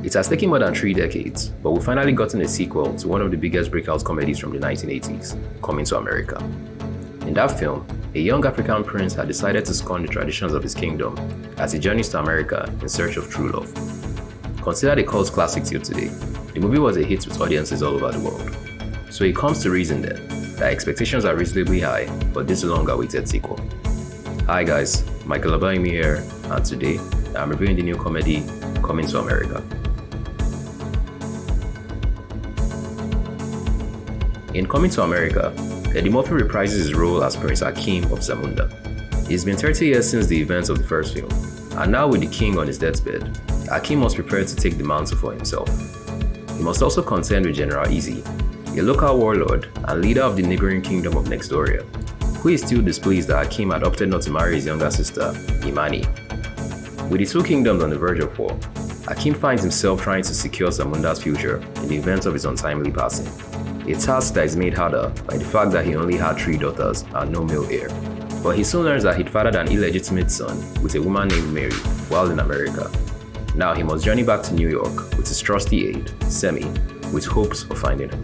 It has taken more than 3 decades, but we've finally gotten a sequel to one of the biggest breakout comedies from the 1980s, Coming to America. In that film, a young African prince had decided to scorn the traditions of his kingdom as he journeys to America in search of true love. Considered a cult classic till today, the movie was a hit with audiences all over the world. So it comes to reason then that expectations are reasonably high for this long-awaited sequel. Hi guys, Michael Abayimi here, and today I'm reviewing the new comedy Coming to America. In Coming to America, Eddie Murphy reprises his role as Prince Akeem of Zamunda. It's been 30 years since the events of the first film, and now with the king on his deathbed, Akeem must prepare to take the mantle for himself. He must also contend with General Easy, a local warlord and leader of the neighboring kingdom of Nexdoria, who is still displeased that Akeem had opted not to marry his younger sister, Imani. With the two kingdoms on the verge of war, Akeem finds himself trying to secure Zamunda's future in the event of his untimely passing, a task that is made harder by the fact that he only had 3 daughters and no male heir. But he soon learns that he'd fathered an illegitimate son with a woman named Mary while in America. Now he must journey back to New York with his trusty aide, Semi, with hopes of finding him.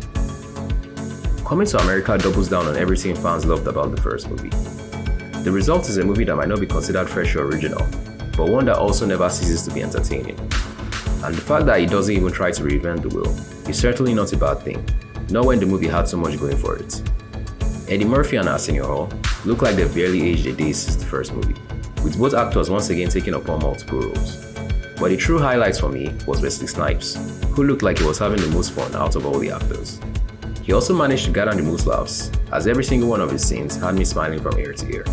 Coming to America doubles down on everything fans loved about the first movie. The result is a movie that might not be considered fresh or original, but one that also never ceases to be entertaining. And the fact that it doesn't even try to reinvent the wheel is certainly not a bad thing, not when the movie had so much going for it. Eddie Murphy and Arsenio Hall look like they've barely aged a day since the first movie, with both actors once again taking upon multiple roles. But the true highlights for me was Wesley Snipes, who looked like he was having the most fun out of all the actors. He also managed to gather the most laughs, as every single one of his scenes had me smiling from ear to ear.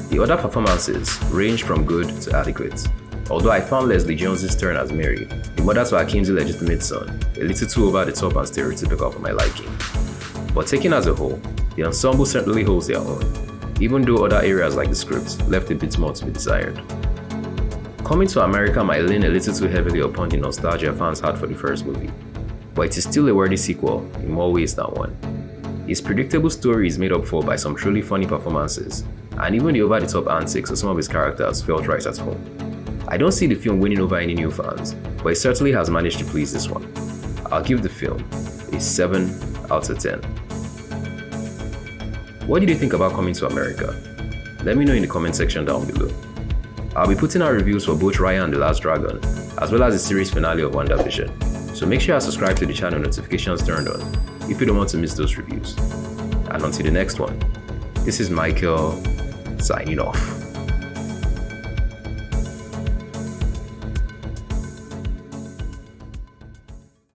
The other performances ranged from good to adequate, although I found Leslie Jones's turn as Mary, the mother to Akeem's illegitimate son, a little too over the top and stereotypical for my liking. But taken as a whole, the ensemble certainly holds their own, even though other areas like the script left a bit more to be desired. Coming to America might lean a little too heavily upon the nostalgia fans had for the first movie, but it is still a worthy sequel in more ways than one. Its predictable story is made up for by some truly funny performances, and even the over-the-top antics of some of his characters felt right at home. I don't see the film winning over any new fans, but it certainly has managed to please this one. I'll give the film a 7 out of 10. What did you think about Coming to America? Let me know in the comment section down below. I'll be putting out reviews for both Raya and the Last Dragon, as well as the series finale of WandaVision, so make sure you subscribe to the channel, notifications turned on, if you don't want to miss those reviews. And until the next one, this is Michael, signing off.